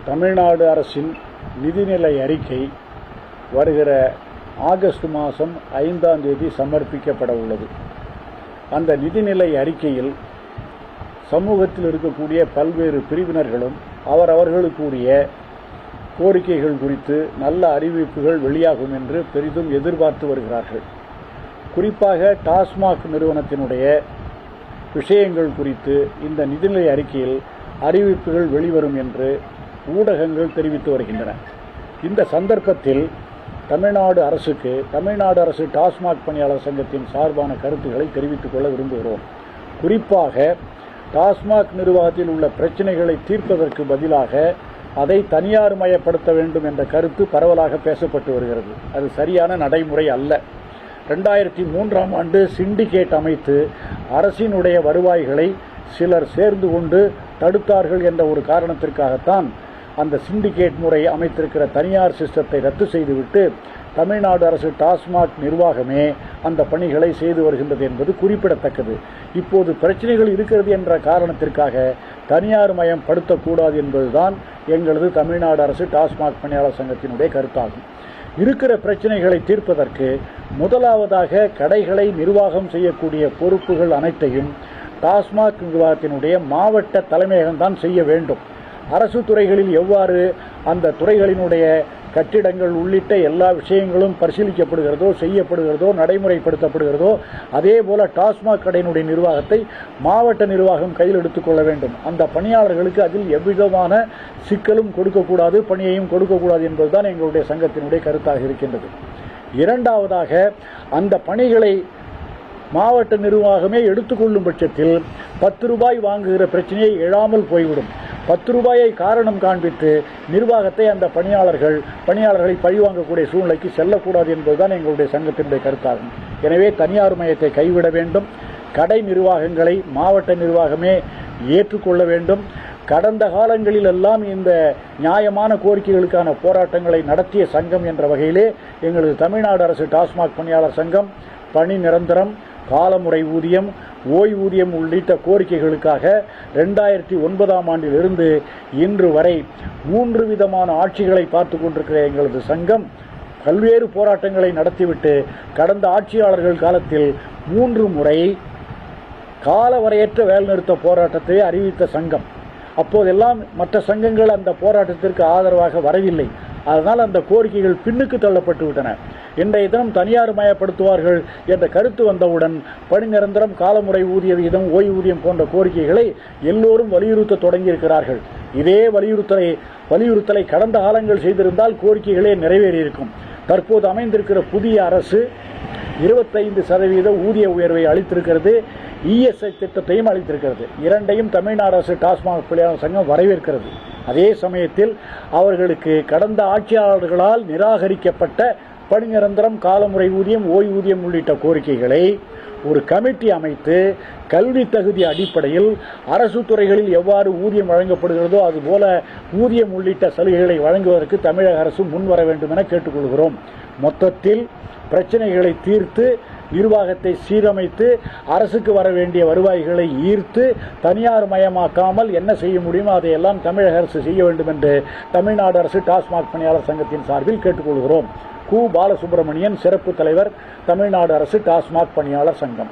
தமிழ்நாடு அரசின் நிதிநிலை அறிக்கை வருகிற ஆகஸ்ட் மாதம் 5ஆம் தேதி சமர்ப்பிக்கப்பட உள்ளது. அந்த நிதிநிலை அறிக்கையில் சமூகத்தில் இருக்கக்கூடிய பல்வேறு பிரிவினர்களும் அவர்களுக்குரிய கோரிக்கைகள் குறித்து நல்ல அறிவிப்புகள் வெளியாகும் என்று பெரிதும் எதிர்பார்த்து வருகிறார்கள். குறிப்பாக டாஸ்மாக் நிறுவனத்தினுடைய விஷயங்கள் குறித்து இந்த நிதிநிலை அறிக்கையில் அறிவிப்புகள் வெளிவரும் என்று ஊடகங்கள் தெரிவித்து வருகின்றன. இந்த சந்தர்ப்பத்தில் தமிழ்நாடு அரசு டாஸ்மாக் பணியாளர் சங்கத்தின் சார்பான கருத்துக்களை தெரிவித்துக் கொள்ள விரும்புகிறோம். குறிப்பாக டாஸ்மாக் நிர்வாகத்தில் உள்ள பிரச்சனைகளை தீர்ப்பதற்கு பதிலாக அதை தனியார் மயப்படுத்த வேண்டும் என்ற கருத்து பரவலாக பேசப்பட்டு வருகிறது. அது சரியான நடைமுறை அல்ல. 2003ஆம் ஆண்டு சிண்டிகேட் அமைத்து அரசினுடைய வருவாய்களை சிலர் சேர்ந்து கொண்டு தடுத்தார்கள் என்ற ஒரு காரணத்திற்காகத்தான் அந்த சிண்டிகேட் முறை அமைத்திருக்கிற தனியார் சிஸ்டத்தை ரத்து செய்துவிட்டு தமிழ்நாடு அரசு டாஸ்மாக் நிர்வாகமே அந்த பணிகளை செய்து வருகின்றது என்பது குறிப்பிடத்தக்கது. இப்போது பிரச்சனைகள் இருக்கிறது என்ற காரணத்திற்காக தனியார் மயம் படுத்தக்கூடாது என்பதுதான் எங்களது தமிழ்நாடு அரசு டாஸ்மாக் பணியாளர் சங்கத்தினுடைய கருத்தாகும். இருக்கிற பிரச்சனைகளை தீர்ப்பதற்கு முதலாவதாக கடைகளை நிர்வாகம் செய்யக்கூடிய பொறுப்புகள் அனைத்தையும் டாஸ்மாக் நிர்வாகத்தினுடைய மாவட்ட தலைமையகம்தான் செய்ய வேண்டும். அரசு துறைகளில் எவ்வாறு அந்த துறைகளினுடைய கட்டிடங்கள் உள்ளிட்ட எல்லா விஷயங்களும் பரிசீலிக்கப்படுகிறதோ செய்யப்படுகிறதோ நடைமுறைப்படுத்தப்படுகிறதோ அதே போல டாஸ்மாக் கடையினுடைய நிர்வாகத்தை மாவட்ட நிர்வாகம் கையில் எடுத்துக்கொள்ள வேண்டும். அந்த பணியாளர்களுக்கு அதில் எவ்விதமான சிக்கலும் கொடுக்கக்கூடாது, பணியையும் கொடுக்கக்கூடாது என்பதுதான் எங்களுடைய சங்கத்தினுடைய கருத்தாக இருக்கின்றது. இரண்டாவதாக அந்த பணிகளை மாவட்ட நிர்வாகமே எடுத்துக்கொள்ளும் பட்சத்தில் 10 ரூபாய் வாங்குகிற பிரச்சனையை எழாமல் போய்விடும். 10 ரூபாயை காரணம் காண்பித்து நிர்வாகத்தை அந்த பணியாளர்களை பழிவாங்கக்கூடிய சூழ்நிலைக்கு செல்லக்கூடாது என்பதுதான் எங்களுடைய சங்கத்தினுடைய கருத்தாகும். எனவே தனியார் மயத்தை கைவிட வேண்டும். கடை நிர்வாகங்களை மாவட்ட நிர்வாகமே ஏற்றுக்கொள்ள வேண்டும். கடந்த காலங்களிலெல்லாம் இந்த நியாயமான கோரிக்கைகளுக்கான போராட்டங்களை நடத்திய சங்கம் என்ற வகையிலே எங்களது தமிழ்நாடு அரசு டாஸ்மாக் பணியாளர் சங்கம் பணி நிரந்தரம், காலமுறை ஊதியம், ஓய்வூதியம் உள்ளிட்ட கோரிக்கைகளுக்காக 2009ஆம் ஆண்டிலிருந்து இன்று வரை 3 விதமான ஆட்சிகளை பார்த்து கொண்டிருக்கிற எங்களது சங்கம் பல்வேறு போராட்டங்களை நடத்திவிட்டு கடந்த ஆட்சியாளர்கள் காலத்தில் 3 முறை காலவரையற்ற வேலைநிறுத்த போராட்டத்தை அறிவித்த சங்கம். அப்போதெல்லாம் மற்ற சங்கங்கள் அந்த போராட்டத்திற்கு ஆதரவாக வரவில்லை. அதனால் அந்த கோரிக்கைகள் பின்னுக்கு தள்ளப்பட்டு விட்டன. இன்றைய தினம் தனியார் மயப்படுத்துவார்கள் என்ற கருத்து வந்தவுடன் பணி நிரந்தரம், காலமுறை ஊதிய விகிதம், ஓய்வூதியம் போன்ற கோரிக்கைகளை எல்லோரும் வலியுறுத்த தொடங்கியிருக்கிறார்கள். இதே வலியுறுத்தலை கடந்த காலங்கள் செய்திருந்தால் கோரிக்கைகளே நிறைவேறியிருக்கும். தற்போது அமைந்திருக்கிற புதிய அரசு 25% ஊதிய உயர்வை அளித்திருக்கிறது, இஎஸ்ஐ திட்டத்தையும் அளித்திருக்கிறது. இரண்டையும் தமிழ்நாடு அரசு டாஸ்மாக் பணியாளர் சங்கம் வரவேற்கிறது. அதே சமயத்தில் அவர்களுக்கு கடந்த ஆட்சியாளர்களால் நிராகரிக்கப்பட்ட பணி நிரந்தரம், காலமுறை ஊதியம், ஓய்வூதியம் உள்ளிட்ட கோரிக்கைகளை ஒரு கமிட்டி அமைத்து கல்வி தகுதி அடிப்படையில் அரசு துறைகளில் எவ்வாறு ஊதியம் வழங்கப்படுகிறதோ அதுபோல ஊதியம் உள்ளிட்ட சலுகைகளை வழங்குவதற்கு தமிழக அரசு முன்வர வேண்டும் என கேட்டுக்கொள்கிறோம். மொத்தத்தில் பிரச்சனைகளை தீர்த்து நிர்வாகத்தை சீரமைத்து அரசுக்கு வர வேண்டிய வருவாய்களை ஈர்த்து தனியார் மயமாக்காமல் என்ன செய்ய முடியுமோ அதையெல்லாம் தமிழக அரசு செய்ய வேண்டும் என்று தமிழ்நாடு அரசு டாஸ்மாக் பணியாளர் சங்கத்தின் சார்பில் கேட்டுக்கொள்கிறோம். கு. பாலசுப்ரமணியன், சிறப்பு தலைவர், தமிழ்நாடு அரசு டாஸ்மாக் பணியாளர் சங்கம்.